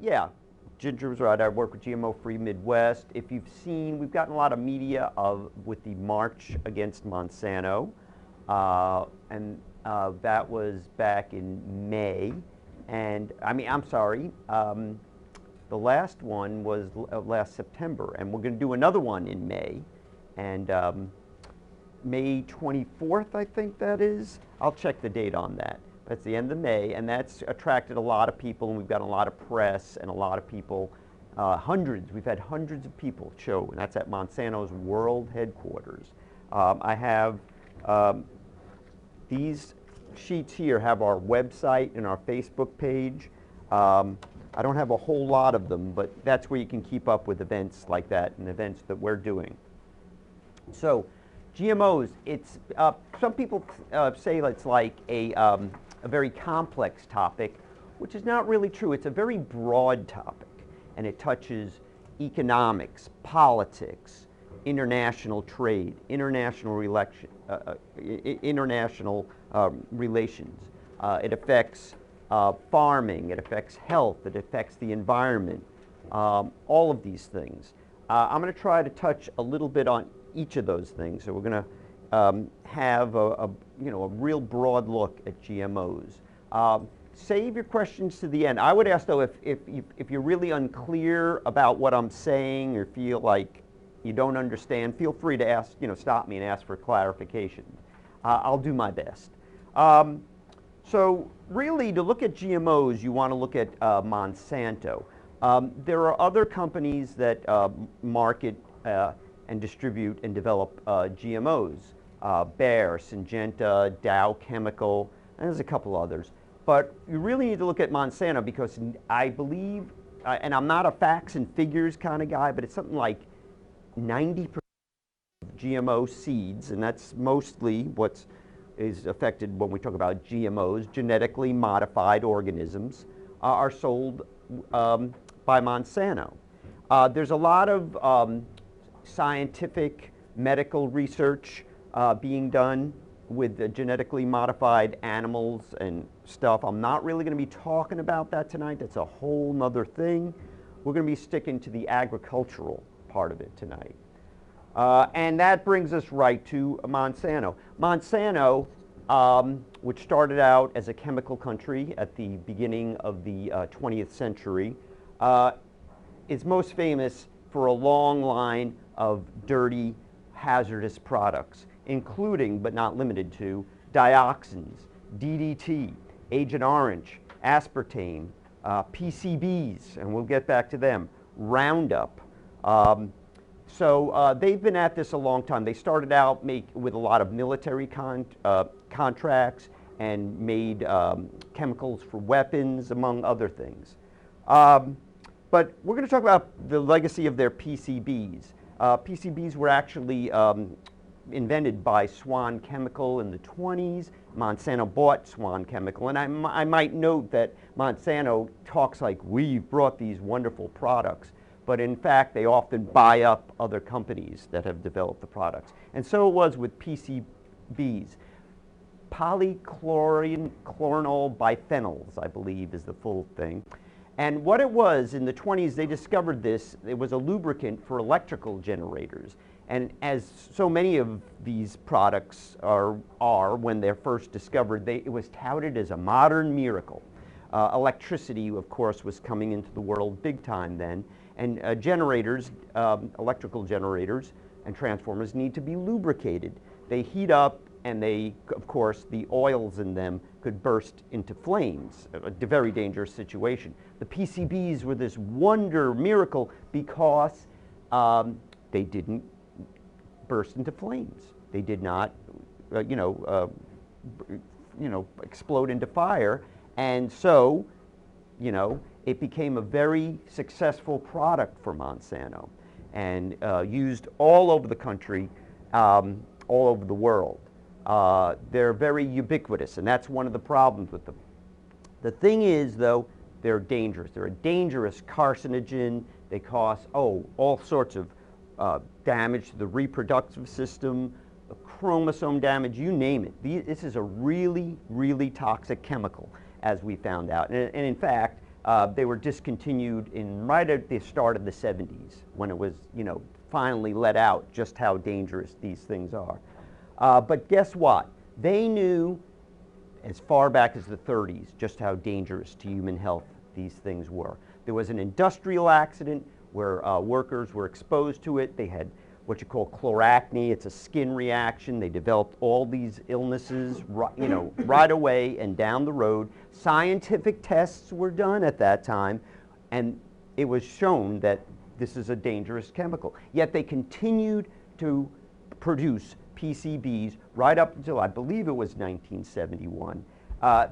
Yeah, Ginger's right. I work with GMO Free Midwest. If you've seen, we've gotten a lot of media with the march against Monsanto, and that was back in May. And I'm sorry, the last one was last September, and we're going to do another one in May, and May 24th, I think that is. I'll check the date on that. That's the end of May, and that's attracted a lot of people, and we've got a lot of press and a lot of people, we've had hundreds of people show, and that's at Monsanto's world headquarters. I have these sheets here have our website and our Facebook page. I don't have a whole lot of them, but that's where you can keep up with events like that and events that we're doing. So GMOs, it's, some people say it's like a very complex topic, which is not really true. It's a very broad topic, and it touches economics, politics, international trade, international relations. It affects farming, it affects health, it affects the environment, all of these things. I'm going to try to touch a little bit on each of those things. So we're going to have a real broad look at GMOs. Save your questions to the end. I would ask though, if you're really unclear about what I'm saying or feel like you don't understand, feel free to ask, stop me and ask for clarification. I'll do my best. So really, to look at GMOs, you want to look at Monsanto. There are other companies that market and distribute and develop GMOs. Bayer, Syngenta, Dow Chemical, and there's a couple others. But you really need to look at Monsanto because I believe, and I'm not a facts and figures kind of guy, but it's something like 90% of GMO seeds, and that's mostly what is affected when we talk about GMOs, genetically modified organisms, are sold by Monsanto. There's a lot of scientific medical research being done with genetically modified animals and stuff. I'm not really going to be talking about that tonight. That's a whole nother thing. We're going to be sticking to the agricultural part of it tonight. And that brings us right to Monsanto. Monsanto, which started out as a chemical country at the beginning of the 20th century, is most famous for a long line of dirty, hazardous products, including, but not limited to, dioxins, DDT, Agent Orange, aspartame, PCBs, and we'll get back to them, Roundup. So they've been at this a long time. They started out with a lot of military contracts and made chemicals for weapons, among other things. But we're going to talk about the legacy of their PCBs. PCBs were actually invented by Swan Chemical in the 20s. Monsanto bought Swan Chemical, and I might note that Monsanto talks like we've brought these wonderful products, but in fact they often buy up other companies that have developed the products. And so it was with PCBs. Polychloronyl biphenyls, I believe is the full thing. And what it was, in the 20s, they discovered this. It was a lubricant for electrical generators. And as so many of these products are when they're first discovered, it was touted as a modern miracle. Electricity, of course, was coming into the world big time then. And generators, electrical generators and transformers need to be lubricated. They heat up, and of course, the oils in them could burst into flames, a very dangerous situation. The PCBs were this wonder miracle because they didn't burst into flames. They did not, explode into fire, and so, it became a very successful product for Monsanto, and used all over the country, all over the world. They're very ubiquitous, and that's one of the problems with them. The thing is, though, they're dangerous. They're a dangerous carcinogen. They cause, all sorts of damage to the reproductive system, chromosome damage, you name it. This is a really, really toxic chemical, as we found out. And in fact, They were discontinued right at the start of the 70s when it was, finally let out just how dangerous these things are. But guess what? They knew as far back as the 30s just how dangerous to human health these things were. There was an industrial accident where workers were exposed to it. They had what you call chloracne. It's a skin reaction. They developed all these illnesses, right away and down the road. Scientific tests were done at that time, and it was shown that this is a dangerous chemical. Yet they continued to produce PCBs right up until, I believe it was 1971.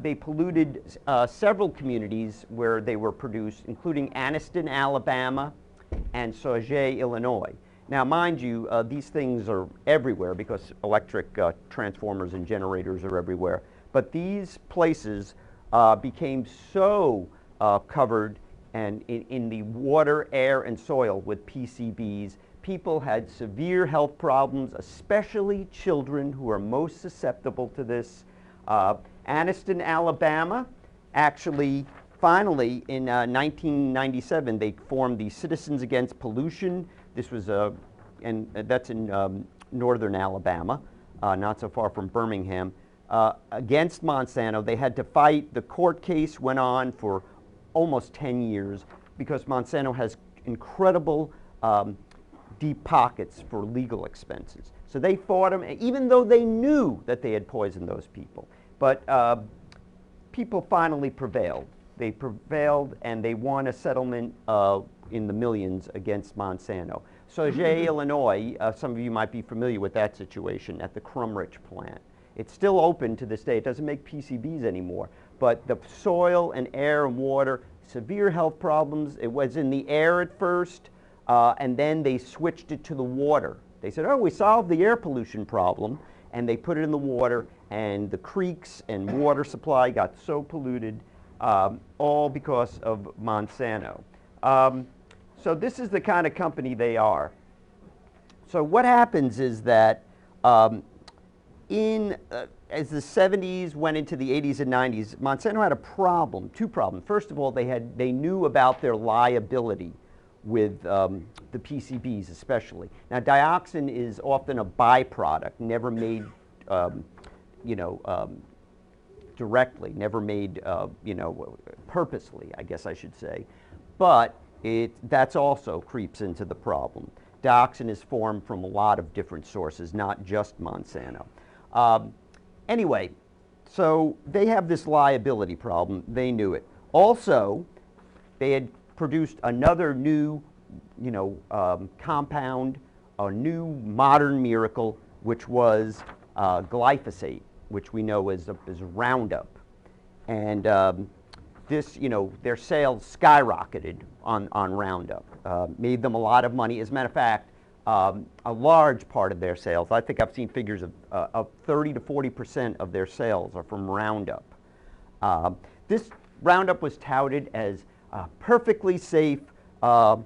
They polluted several communities where they were produced, including Anniston, Alabama, and Sauget, Illinois. Now, mind you, these things are everywhere because electric transformers and generators are everywhere. But these places became so covered and in the water, air, and soil with PCBs. People had severe health problems, especially children who are most susceptible to this. Anniston, Alabama, actually, finally, in 1997, they formed the Citizens Against Pollution. This was and that's in northern Alabama, not so far from Birmingham, against Monsanto. They had to fight. The court case went on for almost 10 years because Monsanto has incredible deep pockets for legal expenses. So they fought them, even though they knew that they had poisoned those people. But people finally prevailed. They prevailed, and they won a settlement in the millions against Monsanto. Sauget, Illinois, some of you might be familiar with that situation at the Crumrich plant. It's still open to this day. It doesn't make PCBs anymore. But the soil and air and water, severe health problems. It was in the air at first, and then they switched it to the water. They said, oh, we solved the air pollution problem, and they put it in the water, and the creeks and water supply got so polluted, all because of Monsanto. So this is the kind of company they are. So what happens is that as the 70s went into the 80s and 90s, Monsanto had a problem, two problems. First of all, they knew about their liability with the PCBs especially. Now, dioxin is often a byproduct, never made, directly, never made, purposely, I guess I should say. But that's also creeps into the problem. Dioxin is formed from a lot of different sources, not just Monsanto. Anyway, so they have this liability problem. They knew it. Also, they had produced another new, compound, a new modern miracle, which was glyphosate, which we know is Roundup. And this, their sales skyrocketed on Roundup, made them a lot of money. As a matter of fact, a large part of their sales, I think I've seen figures of 30 to 40% of their sales are from Roundup. This Roundup was touted as a perfectly safe herbicide,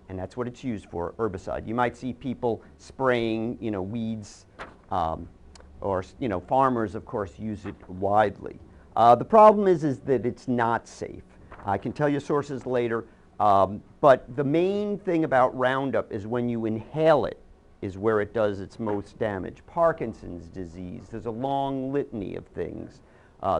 and that's what it's used for, herbicide. You might see people spraying, weeds, or farmers, of course, use it widely. The problem is that it's not safe. I can tell you sources later, but the main thing about Roundup is when you inhale it is where it does its most damage. Parkinson's disease, there's a long litany of things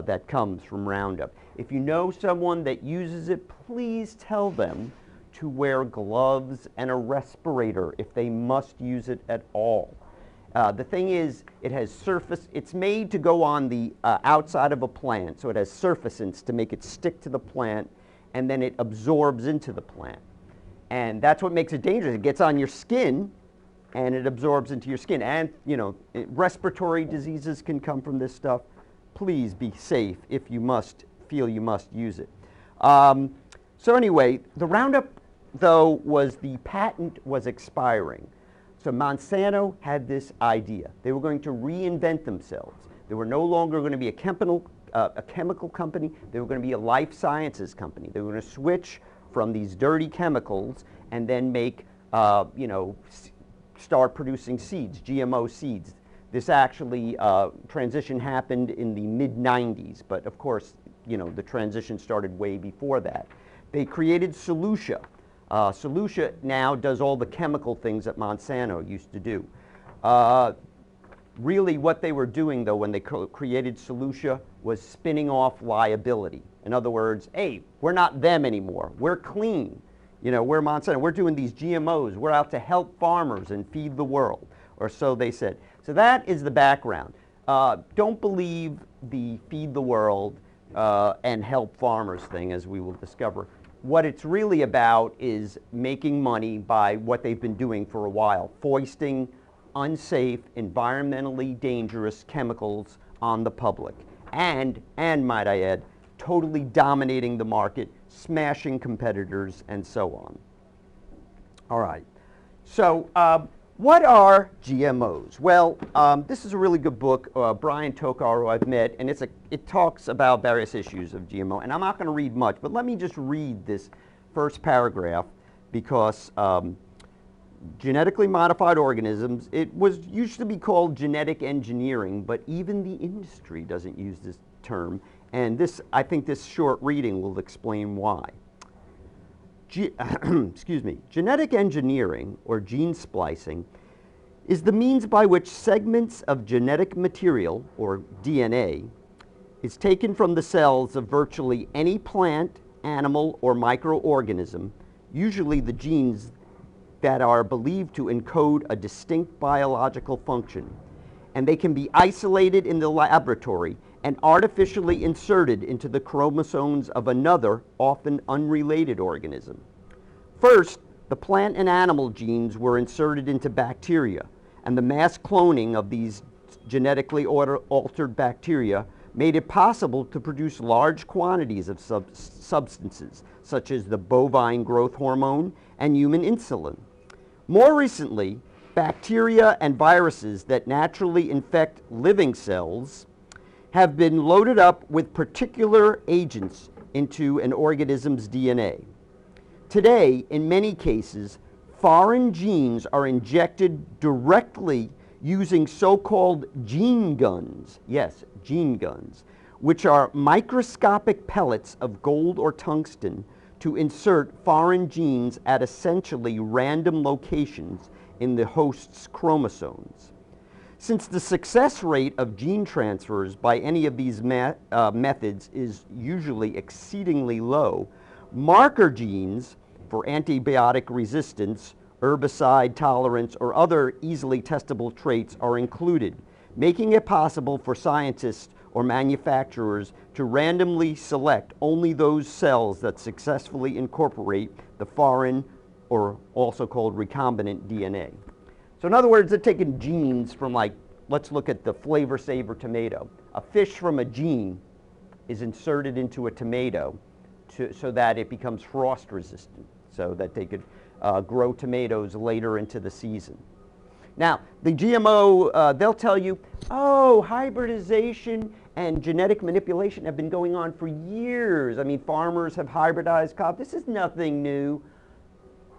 that comes from Roundup. If you know someone that uses it, please tell them to wear gloves and a respirator if they must use it at all. The thing is, it has surface, it's made to go on the outside of a plant, so it has surfactants to make it stick to the plant, and then it absorbs into the plant. And that's what makes it dangerous. It gets on your skin, and it absorbs into your skin. And, respiratory diseases can come from this stuff. Please be safe if you feel you must use it. So anyway, the Roundup, though, the patent was expiring. So Monsanto had this idea. They were going to reinvent themselves. They were no longer going to be a chemical company. They were going to be a life sciences company. They were going to switch from these dirty chemicals and then make, start producing seeds, GMO seeds. This actually, transition happened in the mid-90s, but of course, the transition started way before that. They created Solutia. Solutia now does all the chemical things that Monsanto used to do. Really what they were doing, though, when they created Solutia was spinning off liability. In other words, hey, we're not them anymore. We're clean. We're Monsanto. We're doing these GMOs. We're out to help farmers and feed the world, or so they said. So that is the background. Don't believe the feed the world and help farmers thing, as we will discover. What it's really about is making money by what they've been doing for a while, foisting unsafe, environmentally dangerous chemicals on the public. And might I add, totally dominating the market, smashing competitors, and so on. All right. So what are GMOs? Well, this is a really good book, Brian Tokar, who I've met, and it talks about various issues of GMO. And I'm not going to read much, but let me just read this first paragraph because genetically modified organisms, it used to be called genetic engineering, but even the industry doesn't use this term. And I think this short reading will explain why. Excuse me. Genetic engineering, or gene splicing, is the means by which segments of genetic material, or DNA, is taken from the cells of virtually any plant, animal, or microorganism, usually the genes that are believed to encode a distinct biological function, and they can be isolated in the laboratory and artificially inserted into the chromosomes of another, often unrelated organism. First, the plant and animal genes were inserted into bacteria, and the mass cloning of these genetically altered bacteria made it possible to produce large quantities of substances, such as the bovine growth hormone and human insulin. More recently, bacteria and viruses that naturally infect living cells have been loaded up with particular agents into an organism's DNA. Today, in many cases, foreign genes are injected directly using so-called gene guns, yes, gene guns, which are microscopic pellets of gold or tungsten to insert foreign genes at essentially random locations in the host's chromosomes. Since the success rate of gene transfers by any of these methods is usually exceedingly low, marker genes for antibiotic resistance, herbicide tolerance, or other easily testable traits are included, making it possible for scientists or manufacturers to randomly select only those cells that successfully incorporate the foreign, or also called recombinant DNA. So in other words, they're taking genes from, like, let's look at the flavor saver tomato. A fish from a gene is inserted into a tomato so that it becomes frost resistant, so that they could grow tomatoes later into the season. Now, the GMO, they'll tell you, oh, hybridization and genetic manipulation have been going on for years. I mean, farmers have hybridized crops. This is nothing new.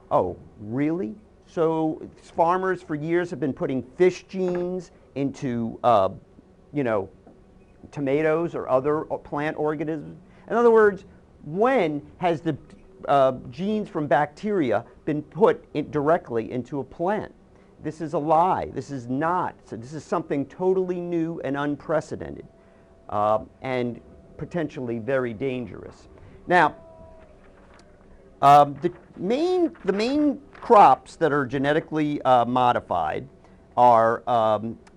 Oh, really? So farmers for years have been putting fish genes into, tomatoes or other plant organisms. In other words, when has the genes from bacteria been put directly into a plant? This is a lie. This is not. So this is something totally new and unprecedented, and potentially very dangerous. Now, the main crops that are genetically modified are,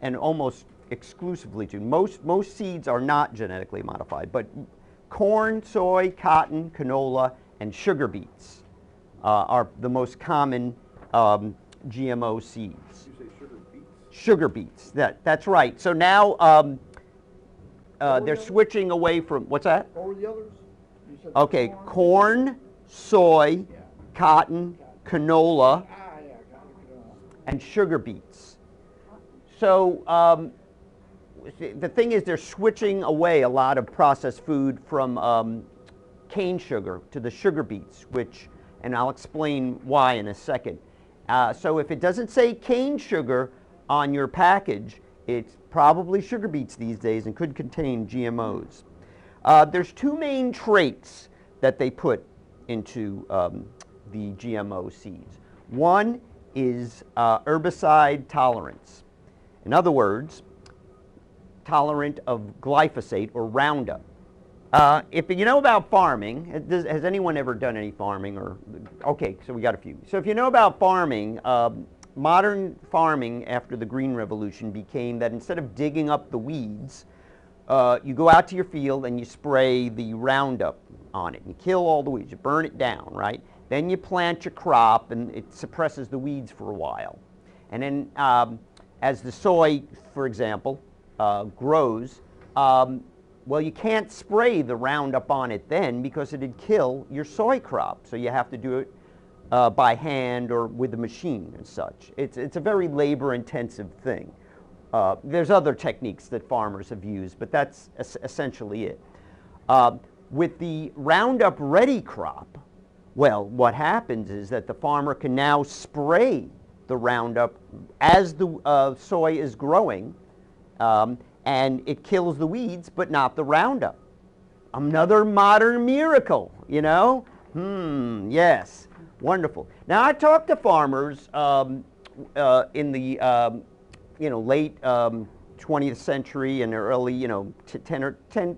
and almost exclusively to, most seeds are not genetically modified, but corn, soy, cotton, canola, and sugar beets are the most common GMO seeds. Did you say sugar beets? Sugar beets, that's right. So now they're switching away from, what's that? What were the others? You said Okay, corn, soy, Yeah. cotton, canola, Yeah, got it. and sugar beets. So the thing is, they're switching away a lot of processed food from cane sugar to the sugar beets, and I'll explain why in a second. So if it doesn't say cane sugar on your package, it's probably sugar beets these days and could contain GMOs. There's two main traits that they put into the GMO seeds. One is herbicide tolerance. In other words, tolerant of glyphosate or Roundup. If you know about farming, has anyone ever done any farming? Okay, so we got a few. So if you know about farming, modern farming after the Green Revolution became that instead of digging up the weeds, you go out to your field and you spray the Roundup on it. You kill all the weeds, you burn it down, right? Then you plant your crop and it suppresses the weeds for a while. And then as the soy, for example, grows, well, you can't spray the Roundup on it then because it'd kill your soy crop. So you have to do it by hand or with a machine and such. It's a very labor-intensive thing. There's other techniques that farmers have used, but that's essentially it. With the Roundup Ready crop, well, what happens is that the farmer can now spray the Roundup as the soy is growing, and it kills the weeds, but not the Roundup. Another modern miracle, you know? Yes, wonderful. Now, I talked to farmers in the late 20th century and early, 10,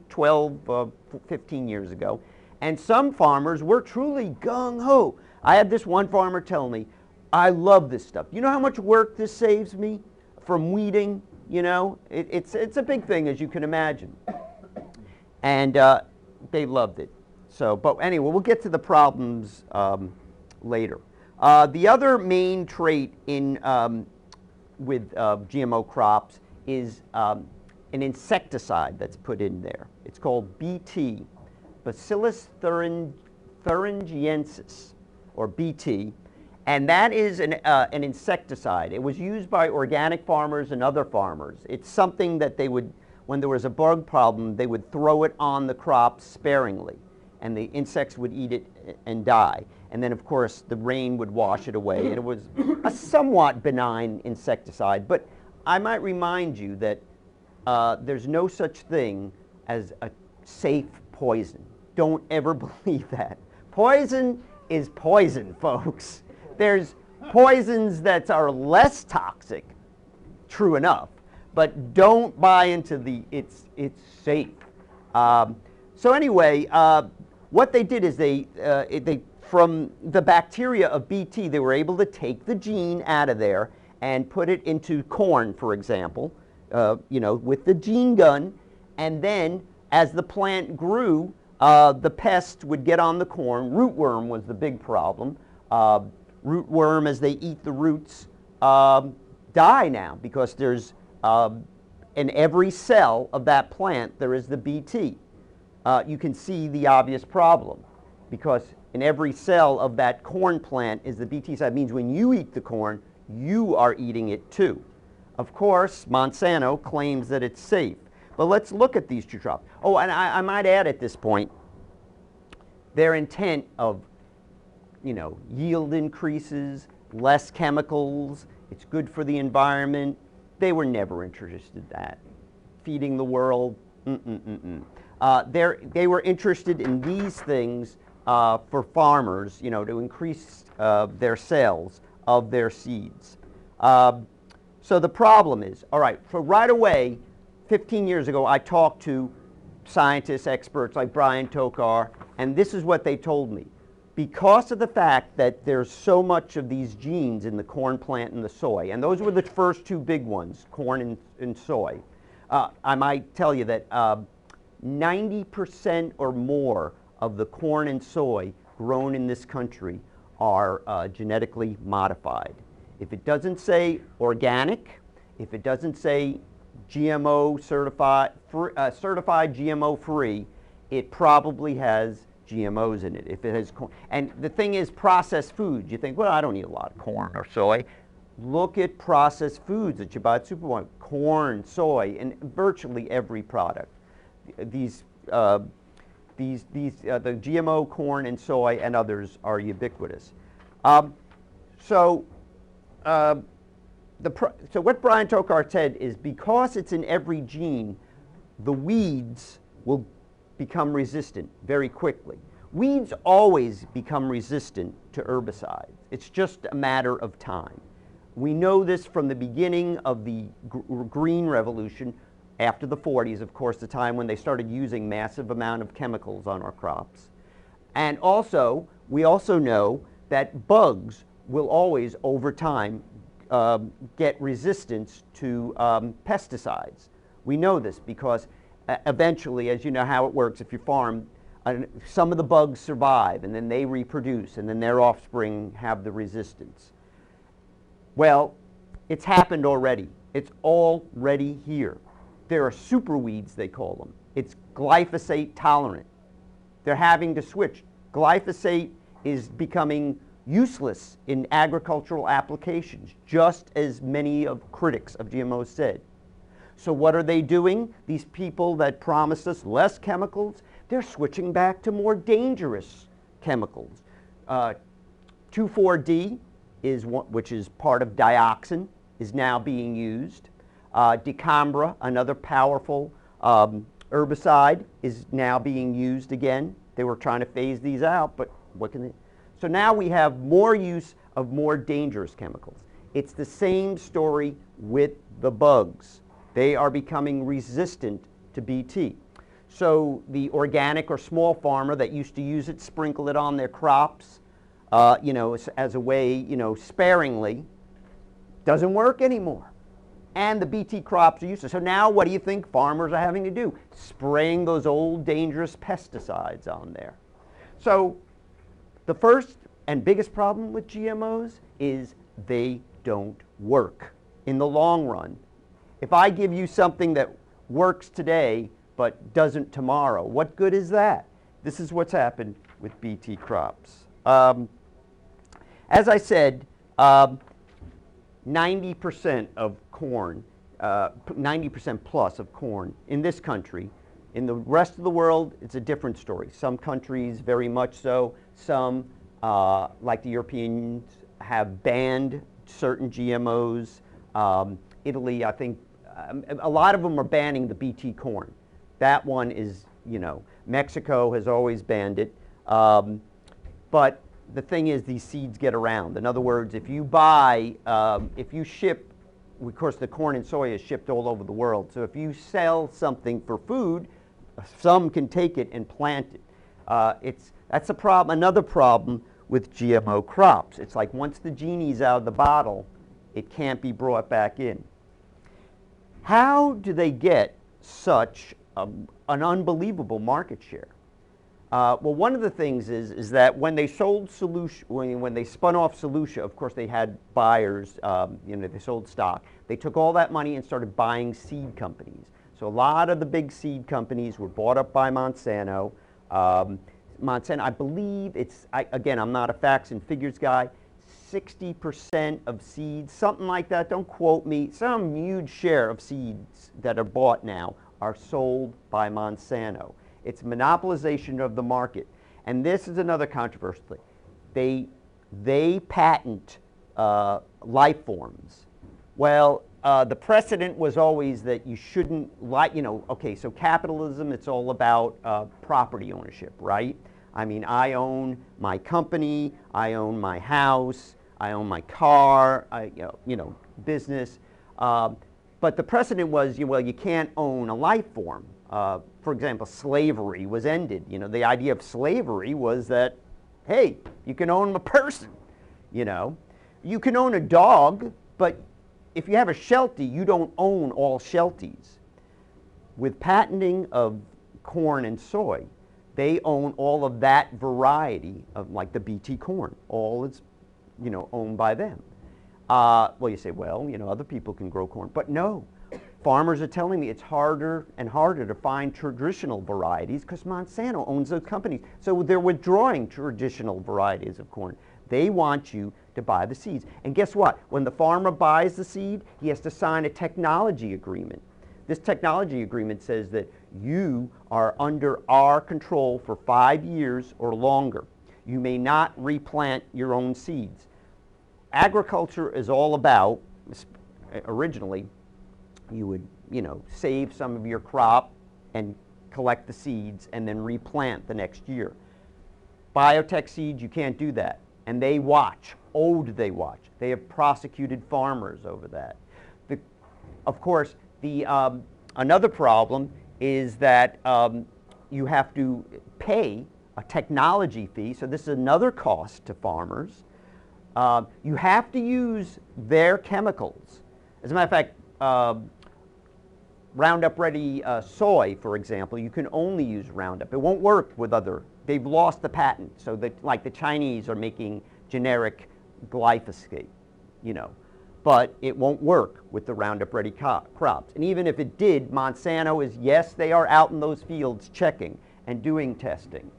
12, 15 years ago. And some farmers were truly gung-ho. I had this one farmer tell me, I love this stuff. You know how much work this saves me from weeding? You know, it's a big thing, as you can imagine. And they loved it. So, but anyway, we'll get to the problems later. The other main trait with GMO crops is an insecticide that's put in there. It's called BT, Bacillus thuringiensis, or BT, and that is an insecticide. It was used by organic farmers and other farmers. It's something that they would, when there was a bug problem, they would throw it on the crop sparingly, and the insects would eat it and die. And then, of course, the rain would wash it away, and it was a somewhat benign insecticide. But I might remind you that there's no such thing as a safe poison. Don't ever believe that. Poison is poison, folks. There's poisons that are less toxic, true enough, but don't buy into the it's safe. So anyway, what they did is they from the bacteria of BT, they were able to take the gene out of there and put it into corn, for example, with the gene gun, and then as the plant grew, the pest would get on the corn. Rootworm was the big problem. Rootworm, as they eat the roots, die now because there's in every cell of that plant there is the BT. You can see the obvious problem because in every cell of that corn plant is the BT. So that means when you eat the corn, you are eating it too. Of course, Monsanto claims that it's safe. But let's look at these two drops. Oh, and I might add at this point, their intent of, yield increases, less chemicals, it's good for the environment, they were never interested in that. Feeding the world, They were interested in these things for farmers, to increase their sales of their seeds. So the problem is, all right, so right away, 15 years ago, I talked to scientists, experts like Brian Tokar, and this is what they told me. Because of the fact that there's so much of these genes in the corn plant and the soy, and those were the first two big ones, corn and soy, I might tell you that 90% or more of the corn and soy grown in this country are genetically modified. If it doesn't say organic, if it doesn't say GMO certified GMO free, it probably has GMOs in it. If it has corn, and the thing is, processed foods. You think, well, I don't eat a lot of corn or soy. Look at processed foods that you buy at supermarket: corn, soy, and virtually every product. The GMO corn and soy and others are ubiquitous. So what Brian Tokar said is, because it's in every gene, the weeds will become resistant very quickly. Weeds always become resistant to herbicides. It's just a matter of time. We know this from the beginning of the green revolution, after the 40s, of course, the time when they started using massive amount of chemicals on our crops. And also, we also know that bugs will always, over time, get resistance to pesticides. We know this because eventually, as you know how it works, if you farm, some of the bugs survive and then they reproduce and then their offspring have the resistance. Well, it's happened already. It's already here. There are super weeds, they call them. It's glyphosate tolerant. They're having to switch. Glyphosate is becoming useless in agricultural applications, just as many of critics of GMOs said. So what are they doing? These people that promised us less chemicals, they're switching back to more dangerous chemicals. 2,4-D, which is part of dioxin, is now being used. Dicambra, another powerful herbicide, is now being used again. They were trying to phase these out, but what can they? So now we have more use of more dangerous chemicals. It's the same story with the bugs. They are becoming resistant to BT. So the organic or small farmer that used to use it, sprinkle it on their crops, as a way, sparingly, doesn't work anymore. And the BT crops are useless. So now what do you think farmers are having to do? Spraying those old dangerous pesticides on there. So the first and biggest problem with GMOs is they don't work in the long run. If I give you something that works today but doesn't tomorrow, what good is that? This is what's happened with BT crops. As I said, 90% of corn, 90% plus of corn in this country. In the rest of the world, it's a different story. Some countries very much so. Some, like the Europeans, have banned certain GMOs. Italy, I think, a lot of them are banning the BT corn. That one is, Mexico has always banned it. But the thing is, these seeds get around. In other words, if you buy, if you ship, of course the corn and soy is shipped all over the world. So if you sell something for food, some can take it and plant it. That's a problem. Another problem with GMO crops. It's like once the genie's out of the bottle, it can't be brought back in. How do they get such an unbelievable market share? Well, one of the things is that when they sold Solutia, when they spun off Solutia, of course they had buyers, they sold stock. They took all that money and started buying seed companies. So a lot of the big seed companies were bought up by Monsanto. Monsanto, I believe again, I'm not a facts and figures guy, 60% of seeds, something like that, don't quote me, some huge share of seeds that are bought now are sold by Monsanto. It's monopolization of the market. And this is another controversy. They patent life forms. Well, the precedent was always that you shouldn't, okay, so capitalism, it's all about property ownership, right? I mean, I own my company, I own my house, I own my car, business. But the precedent was, you can't own a life form. For example, slavery was ended. The idea of slavery was that, hey, you can own a person. You can own a dog, but if you have a Sheltie, you don't own all Shelties. With patenting of corn and soy, they own all of that variety of, like the BT corn. All is, owned by them. Well, you say, well, other people can grow corn, but no. Farmers are telling me it's harder and harder to find traditional varieties because Monsanto owns those companies. So they're withdrawing traditional varieties of corn. They want you to buy the seeds. And guess what? When the farmer buys the seed, he has to sign a technology agreement. This technology agreement says that you are under our control for 5 years or longer. You may not replant your own seeds. Agriculture is all about, originally, you would, save some of your crop and collect the seeds, and then replant the next year. Biotech seeds, you can't do that. And they watch. Oh, do they watch. They have prosecuted farmers over that. Of course, another problem is that you have to pay a technology fee, so this is another cost to farmers. You have to use their chemicals. As a matter of fact, Roundup Ready soy, for example, you can only use Roundup. It won't work with other. They've lost the patent, so that, like the Chinese are making generic glyphosate, you know, but it won't work with the Roundup Ready crops. And even if it did, Monsanto is, yes, they are out in those fields checking and doing testing.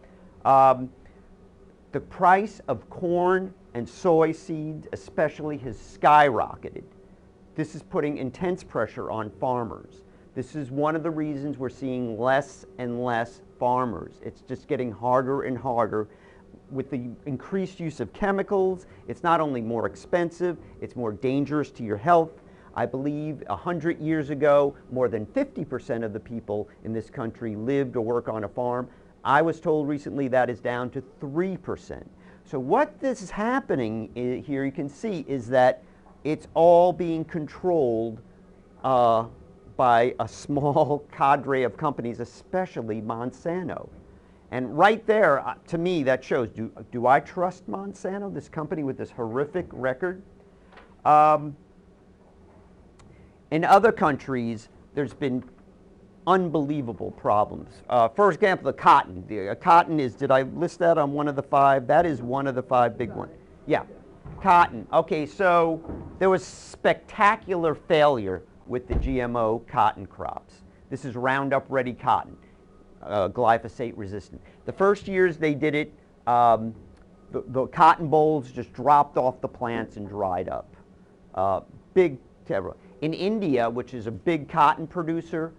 The price of corn and soy seeds especially has skyrocketed. This is putting intense pressure on farmers. This is one of the reasons we're seeing less and less farmers. It's just getting harder and harder. With the increased use of chemicals, it's not only more expensive, it's more dangerous to your health. I believe 100 years ago, more than 50% of the people in this country lived or work on a farm. I was told recently that is down to 3%. So what this is happening here, you can see, is that it's all being controlled by a small cadre of companies, especially Monsanto. And right there, to me, that shows, do I trust Monsanto, this company with this horrific record? In other countries, there's been unbelievable problems. For example, the cotton. Cotton is, did I list that on one of the 5? That is one of the 5 big ones. Yeah, cotton. Okay, so there was spectacular failure with the GMO cotton crops. This is Roundup Ready cotton. Glyphosate resistant. The first years they did it, the cotton bolls just dropped off the plants and dried up. Big, terrible. In India, which is a big cotton producer,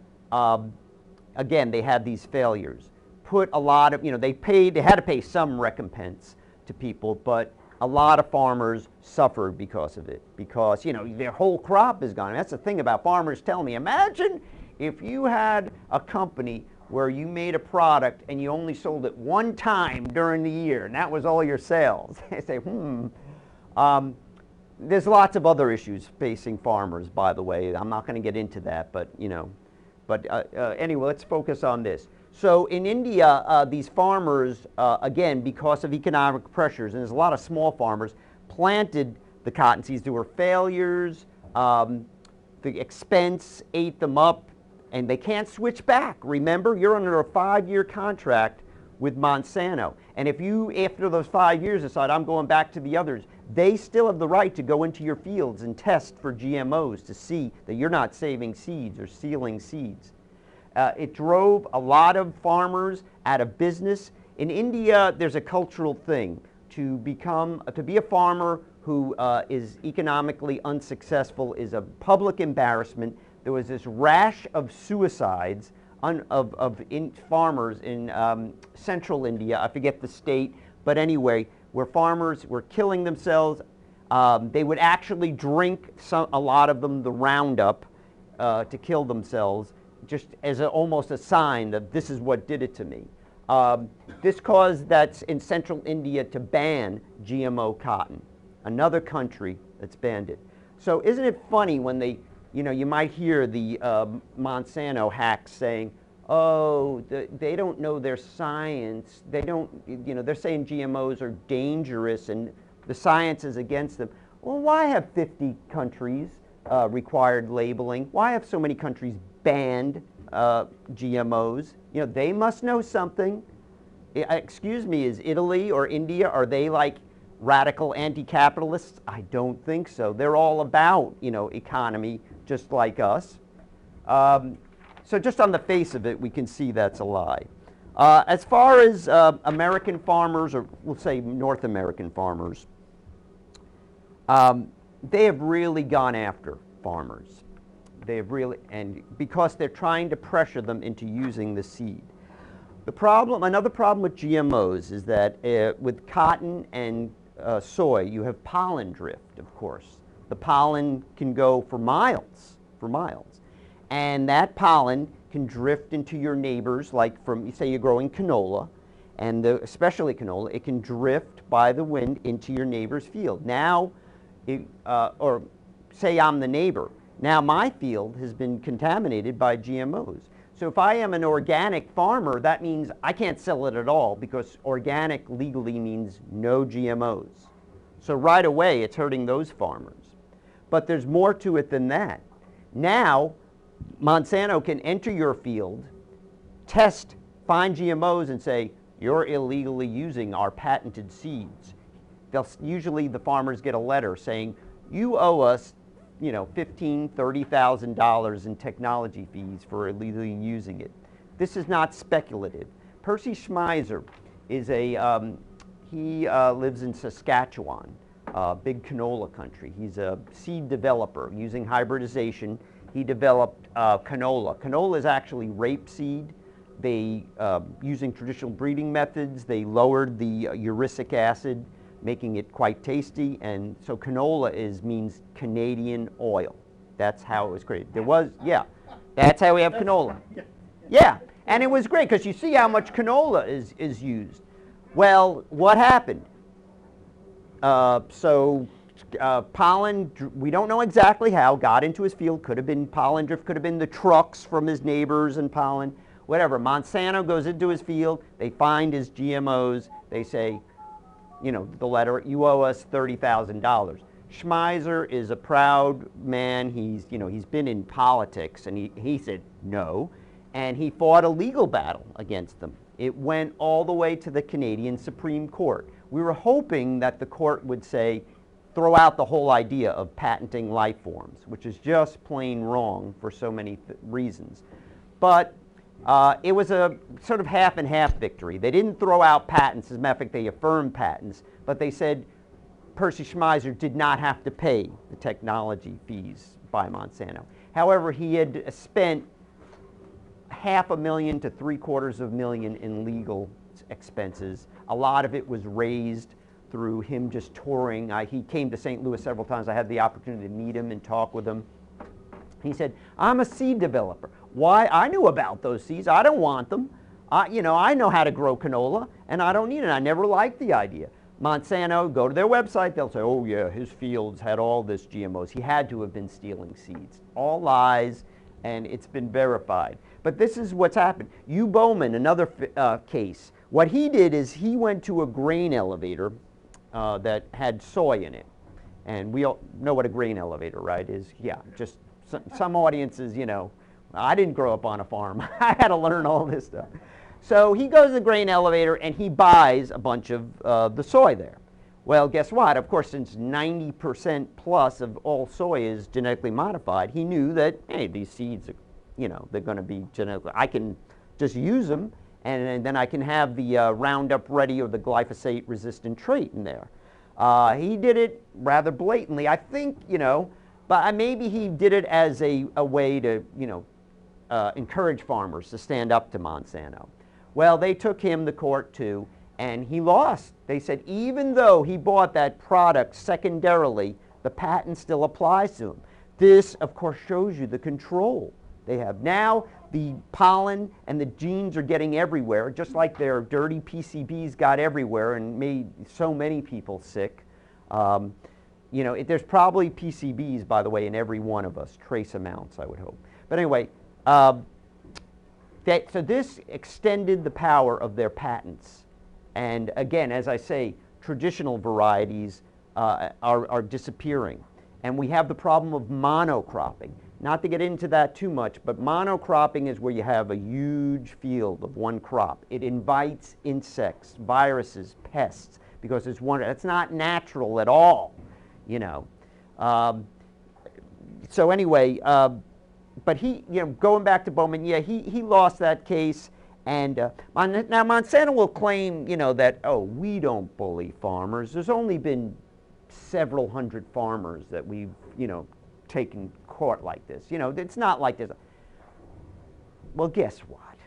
again, they had these failures. Put a lot of, they had to pay some recompense to people, but a lot of farmers suffered because of it, because, their whole crop is gone. And that's the thing about farmers telling me. Imagine if you had a company where you made a product and you only sold it one time during the year, and that was all your sales. They say, there's lots of other issues facing farmers, by the way. I'm not going to get into that, but, anyway, let's focus on this. So in India, these farmers, again, because of economic pressures, and there's a lot of small farmers, planted the cotton seeds. There were failures. The expense ate them up. And they can't switch back. Remember, you're under a 5-year contract with Monsanto. And if you, after those 5 years, decide, I'm going back to the others, they still have the right to go into your fields and test for GMOs to see that you're not saving seeds or stealing seeds. It drove a lot of farmers out of business. In India, there's a cultural thing. To be a farmer who is economically unsuccessful is a public embarrassment. There was this rash of suicides of farmers in central India, I forget the state, but anyway, where farmers were killing themselves. They would actually drink, a lot of them, the Roundup to kill themselves, just as almost a sign that this is what did it to me. This caused that's in central India to ban GMO cotton, another country that's banned it. So isn't it funny when they, you might hear the Monsanto hacks saying, oh, they don't know their science. They don't, they're saying GMOs are dangerous and the science is against them. Well, why have 50 countries required labeling? Why have so many countries banned GMOs? They must know something. Excuse me, is Italy or India, are they like radical anti-capitalists? I don't think so. They're all about, economy, just like us. So just on the face of it, we can see that's a lie. As far as American farmers, or we'll say North American farmers, they have really gone after farmers. They have really, and because they're trying to pressure them into using the seed. Another problem with GMOs is that with cotton and soy, you have pollen drift, of course. The pollen can go for miles, and that pollen can drift into your neighbors, like from, say you're growing canola, and especially canola, it can drift by the wind into your neighbor's field. Now, or say I'm the neighbor, now my field has been contaminated by GMOs. So if I am an organic farmer, that means I can't sell it at all, because organic legally means no GMOs. So right away, it's hurting those farmers. But there's more to it than that. Now, Monsanto can enter your field, test, find GMOs, and say, you're illegally using our patented seeds. Usually the farmers get a letter saying, you owe us $15,000, $30,000 in technology fees for illegally using it. This is not speculative. Percy Schmeiser is he lives in Saskatchewan, big canola country. He's a seed developer using hybridization. He developed canola. Canola is actually rapeseed. They, using traditional breeding methods, they lowered the uric acid, making it quite tasty, and so canola means Canadian oil. That's how it was created. That's how we have canola. Yeah, and it was great, because you see how much canola is used. Well, what happened? Pollen, we don't know exactly how, got into his field. Could have been pollen drift, could have been the trucks from his neighbors and pollen, whatever. Monsanto goes into his field, they find his GMOs, they say, the letter, you owe us $30,000. Schmeiser is a proud man. He's been in politics, and he said no, and he fought a legal battle against them. It went all the way to the Canadian Supreme Court. We were hoping that the court would say, throw out the whole idea of patenting life forms, which is just plain wrong for so many reasons. But it was a sort of half and half victory. They didn't throw out patents. As a matter of fact, they affirmed patents, but they said Percy Schmeiser did not have to pay the technology fees by Monsanto. However, he had spent $500,000 to $750,000 in legal expenses. A lot of it was raised through him just touring. He came to St. Louis several times. I had the opportunity to meet him and talk with him. He said, I'm a seed developer. Why? I knew about those seeds. I don't want them. I know how to grow canola, and I don't need it. I never liked the idea. Monsanto, go to their website, they'll say, oh yeah, his fields had all this GMOs. He had to have been stealing seeds. All lies, and it's been verified. But this is what's happened. Hugh Bowman, another case, what he did is he went to a grain elevator that had soy in it. And we all know what a grain elevator, right, is. Yeah, just some audiences, I didn't grow up on a farm. I had to learn all this stuff. So he goes to the grain elevator and he buys a bunch of the soy there. Well, guess what? Of course, since 90% plus of all soy is genetically modified, he knew that, hey, these seeds, they're going to be genetically, I can just use them, and then I can have the Roundup Ready or the glyphosate resistant trait in there. He did it rather blatantly, I think, but maybe he did it as a way to, encourage farmers to stand up to Monsanto. Well, they took him to court too, and he lost. They said even though he bought that product secondarily, the patent still applies to him. This, of course, shows you the control they have. Now, the pollen and the genes are getting everywhere, just like their dirty PCBs got everywhere and made so many people sick. There's probably PCBs, by the way, in every one of us, trace amounts, I would hope. But anyway, so this extended the power of their patents. And again, as I say, traditional varieties are disappearing. And we have the problem of monocropping. Not to get into that too much, but monocropping is where you have a huge field of one crop. It invites insects, viruses, pests, because it's it's not natural at all, So anyway, but he, going back to Bowman, yeah, he lost that case, and now Monsanto will claim, that, oh, we don't bully farmers. There's only been several hundred farmers that we've, taken court like this. It's not like this. Well, guess what?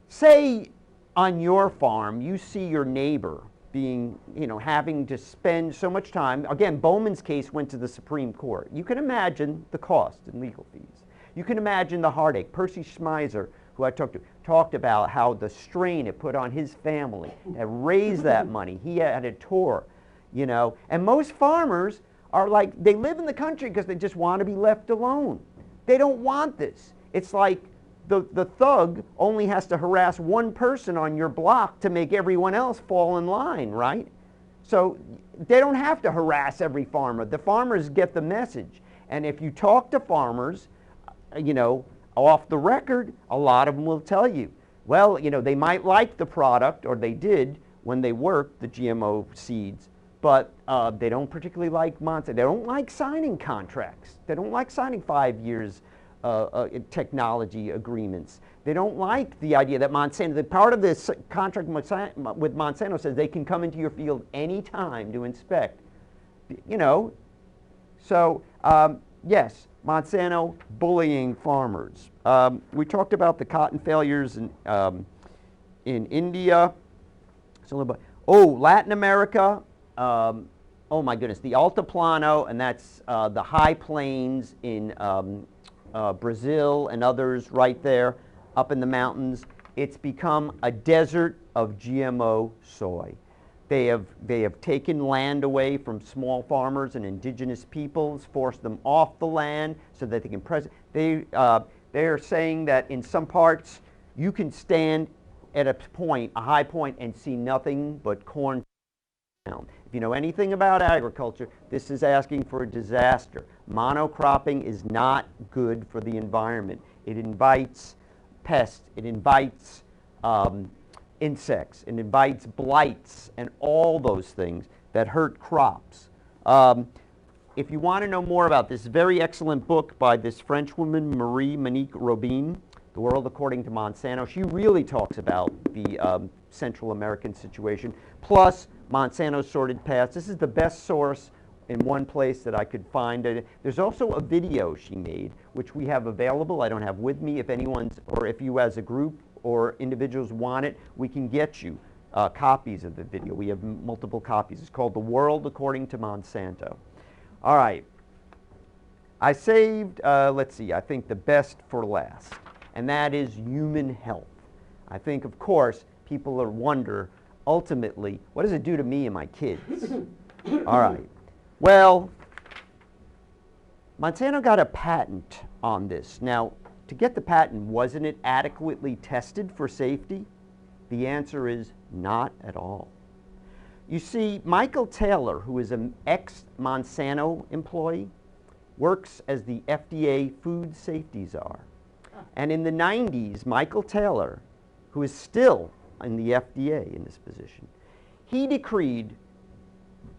Say on your farm you see your neighbor being, having to spend so much time. Again, Bowman's case went to the Supreme Court. You can imagine the cost in legal fees. You can imagine the heartache. Percy Schmeiser, who I talked to, talked about how the strain it put on his family to raise that money. He had a tour, you know. And most farmers are like, they live in the country because they just want to be left alone. They don't want this. It's like the thug only has to harass one person on your block to make everyone else fall in line, right? So they don't have to harass every farmer. The farmers get the message. And if you talk to farmers, you know, off the record, a lot of them will tell you, well, you know, they might like the product, or they did when they worked the GMO seeds, but they don't particularly like Monsanto. They don't like signing contracts. They don't like signing 5 years technology agreements. They don't like the idea that Monsanto, the part of this contract with Monsanto says they can come into your field anytime to inspect, you know. So yes, Monsanto bullying farmers. We talked about the cotton failures in India. So a little bit. Oh, Latin America. Oh my goodness, the Altiplano, and that's the high plains in Brazil and others right there up in the mountains. It's become a desert of GMO soy. They have taken land away from small farmers and indigenous peoples, forced them off the land so that they can they are saying that in some parts you can stand at a high point, and see nothing but corn. If you know anything about agriculture, this is asking for a disaster. Monocropping is not good for the environment. It invites pests, it invites insects, it invites blights, and all those things that hurt crops. If you want to know more about this very excellent book by this French woman, Marie-Monique Robin, The World According to Monsanto, she really talks about the Central American situation, plus Monsanto's sordid past. This is the best source in one place that I could find. There's also a video she made, which we have available. I don't have with me. If anyone's, or if you as a group or individuals want it, we can get you copies of the video. We have multiple copies. It's called The World According to Monsanto. All right. I saved, let's see, I think the best for last, and that is human health. I think, of course, people are wonder, ultimately, what does it do to me and my kids? All right. Well, Monsanto got a patent on this. Now, to get the patent, wasn't it adequately tested for safety? The answer is not at all. You see, Michael Taylor, who is an ex-Monsanto employee, works as the FDA food safety czar. And in the 90s, Michael Taylor, who is still in the FDA in this position, he decreed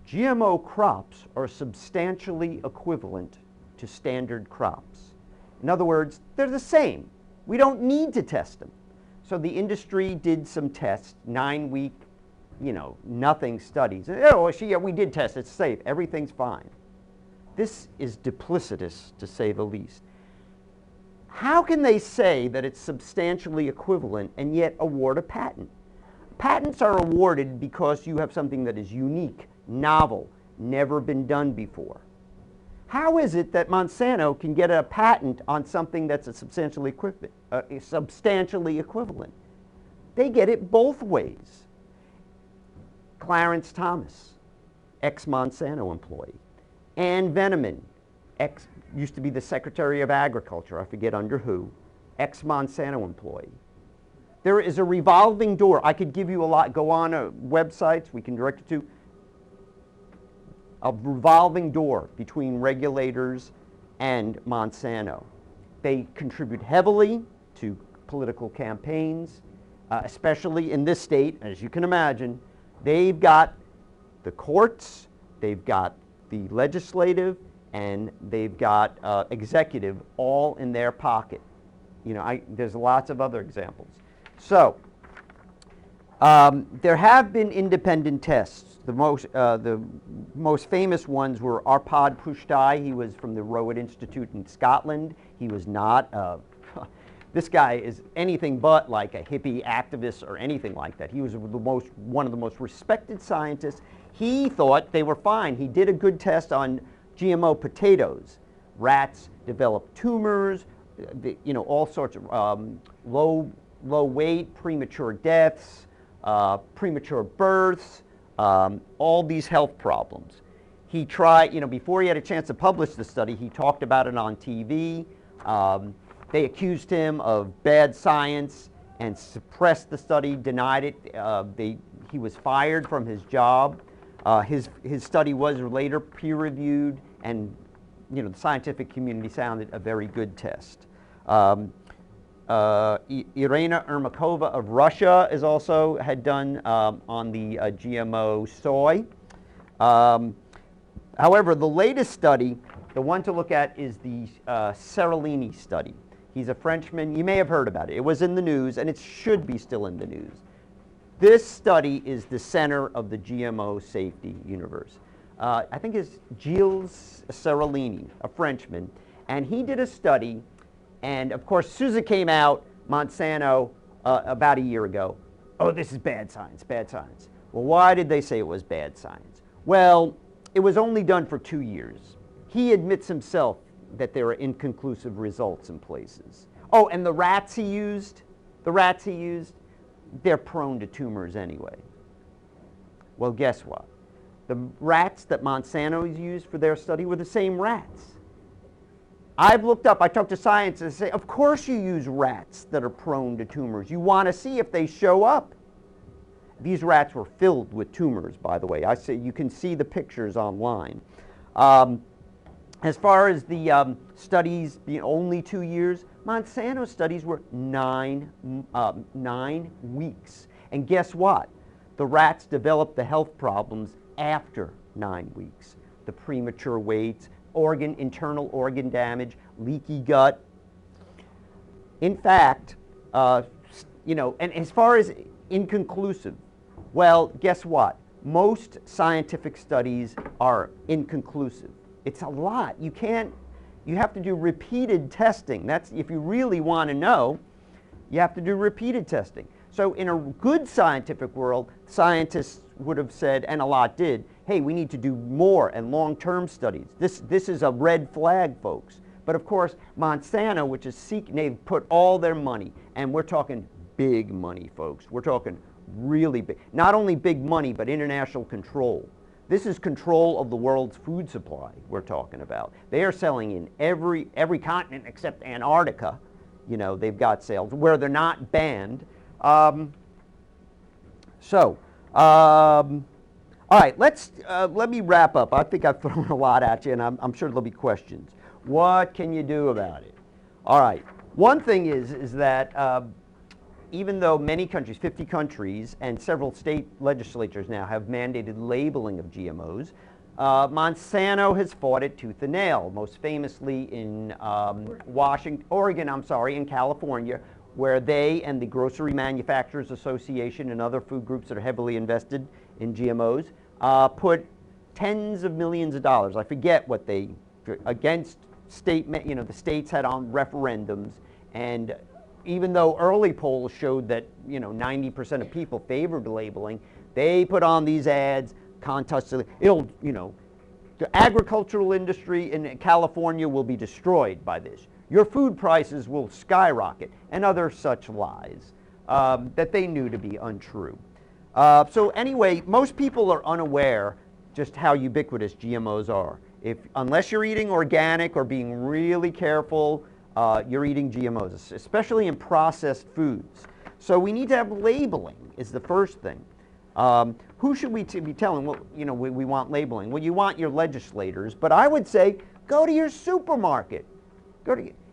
GMO crops are substantially equivalent to standard crops. In other words, they're the same. We don't need to test them. So the industry did some tests, 9-week, you know, nothing studies. Oh, yeah, we did test, it's safe, everything's fine. This is duplicitous, to say the least. How can they say that it's substantially equivalent and yet award a patent? Patents are awarded because you have something that is unique, novel, never been done before. How is it that Monsanto can get a patent on something that's substantially equivalent? They get it both ways. Clarence Thomas, ex-Monsanto employee. Ann Veneman, used to be the Secretary of Agriculture, I forget under who, ex-Monsanto employee. There is a revolving door. I could give you a lot. Go on websites, we can direct you to. A revolving door between regulators and Monsanto. They contribute heavily to political campaigns, especially in this state, as you can imagine. They've got the courts, they've got the legislative, and they've got executive all in their pocket. You know, there's lots of other examples. So, there have been independent tests. The most famous ones were Arpad Pusztai. He was from the Rowett Institute in Scotland. He was not, this guy is anything but like a hippie activist or anything like that. He was one of the most respected scientists. He thought they were fine. He did a good test on GMO potatoes. Rats developed tumors, all sorts of low weight, premature deaths, premature births, all these health problems. He tried, before he had a chance to publish the study, he talked about it on TV. They accused him of bad science and suppressed the study, denied it. He was fired from his job. His study was later peer-reviewed, and the scientific community found it a very good test. Irina Ermakova of Russia had done on the GMO soy. However, the latest study, the one to look at, is the Seralini study. He's a Frenchman. You may have heard about it. It was in the news, and it should be still in the news. This study is the center of the GMO safety universe. I think it's Gilles Seralini, a Frenchman, and he did a study, and of course, Sousa came out, Monsanto, about a year ago. Oh, this is bad science, bad science. Well, why did they say it was bad science? Well, it was only done for 2 years. He admits himself that there are inconclusive results in places. Oh, and the rats he used, they're prone to tumors anyway. Well, guess what? The rats that Monsanto used for their study were the same rats. I've looked up, I talked to scientists and say, of course you use rats that are prone to tumors. You want to see if they show up. These rats were filled with tumors, by the way. I say you can see the pictures online. As far as the studies being only 2 years, Monsanto studies were 9 weeks. And guess what? The rats developed the health problems after 9 weeks. The premature weights, internal organ damage, leaky gut. In fact, and as far as inconclusive, well, guess what? Most scientific studies are inconclusive. It's a lot. You have to do repeated testing. That's, if you really want to know, you have to do repeated testing. So in a good scientific world, scientists would have said, and a lot did, hey, we need to do more and long-term studies. This is a red flag, folks. But of course, Monsanto, which is they've put all their money, and we're talking big money, folks. We're talking really big. Not only big money, but international control. This is control of the world's food supply we're talking about. They are selling in every continent except Antarctica. They've got sales where they're not banned. All right, let me wrap up. I think I've thrown a lot at you, and I'm sure there'll be questions. What can you do about it? All right, one thing is that even though many countries, 50 countries, and several state legislatures now have mandated labeling of GMOs, Monsanto has fought it tooth and nail, most famously in Oregon, in California, where they and the Grocery Manufacturers Association and other food groups that are heavily invested in GMOs put tens of millions of dollars, I forget what against the states had on referendums, and even though early polls showed that 90% of people favored labeling, they put on these ads, contests. The agricultural industry in California will be destroyed by this. Your food prices will skyrocket, and other such lies that they knew to be untrue. So anyway, most people are unaware just how ubiquitous GMOs are. Unless you're eating organic or being really careful, you're eating GMOs, especially in processed foods. So we need to have labeling is the first thing. Who should we be telling? Well, we want labeling. Well, you want your legislators, but I would say go to your supermarket.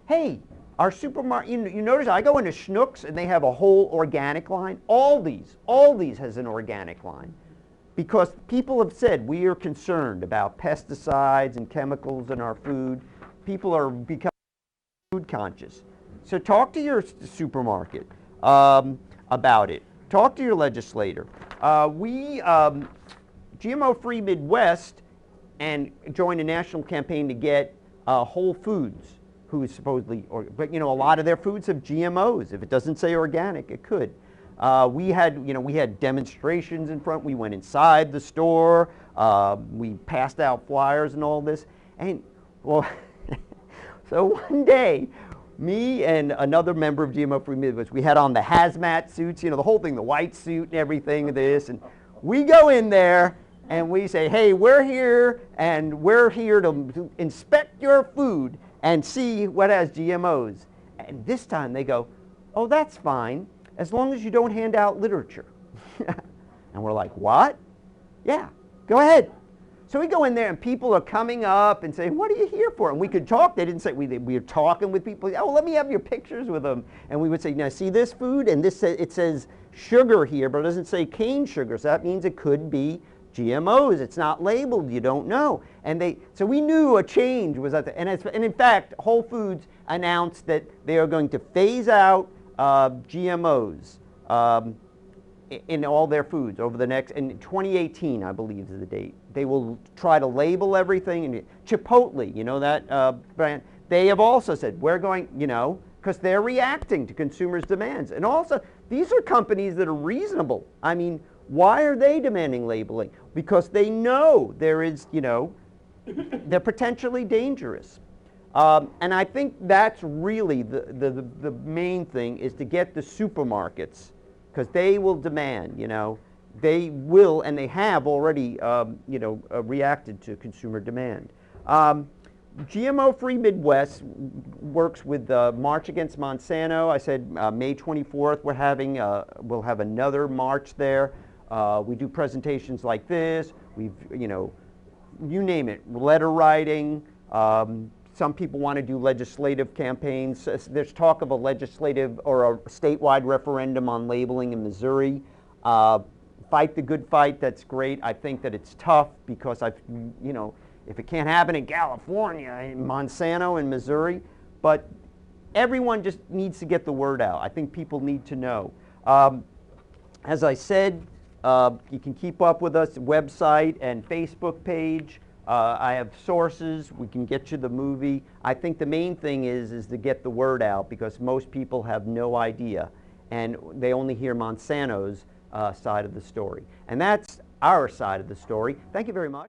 Hey, our supermarket, you notice I go into Schnucks and they have a whole organic line. Aldi's has an organic line. Because people have said we are concerned about pesticides and chemicals in our food. People are becoming food conscious. So talk to your supermarket about it. Talk to your legislator. GMO Free Midwest and joined a national campaign to get Whole Foods, who is supposedly, but a lot of their foods have GMOs. If it doesn't say organic, it could. We had demonstrations in front. We went inside the store. We passed out flyers and all this. And well, so one day, me and another member of GMO Free Midwest, we had on the hazmat suits, you know, the whole thing, the white suit and everything, this, and we go in there and we say, hey, we're here to inspect your food and see what has GMOs. And this time they go, oh, that's fine, as long as you don't hand out literature. And we're like, what? Yeah, go ahead. So we go in there and people are coming up and saying, what are you here for? And we could talk. They didn't say, we were talking with people. Oh, let me have your pictures with them. And we would say, now see this food? And this it says sugar here, but it doesn't say cane sugar. So that means it could be GMOs. It's not labeled. You don't know. And so we knew a change was at the, and in fact, Whole Foods announced that they are going to phase out GMOs in all their foods over the next, in 2018, I believe is the date. They will try to label everything. And Chipotle, you know that brand, they have also said, we're going, you know, because they're reacting to consumers' demands. And also, these are companies that are reasonable. I mean, why are they demanding labeling? Because they know there is, you know, they're potentially dangerous. And I think that's really the main thing, is to get the supermarkets, because they will demand, you know, they will, and they have already, you know, reacted to consumer demand. GMO Free Midwest works with March Against Monsanto. I said May 24th we'll have another march there. We do presentations like this. We've, you know, you name it, letter writing. Some people want to do legislative campaigns. There's talk of a legislative or a statewide referendum on labeling in Missouri. Fight the good fight, that's great. I think that it's tough because you know, if it can't happen in California, in Monsanto and Missouri, but everyone just needs to get the word out. I think people need to know. As I said, you can keep up with us, website and Facebook page. I have sources. We can get you the movie. I think the main thing is to get the word out, because most people have no idea, and they only hear Monsanto's side of the story. And that's our side of the story. Thank you very much.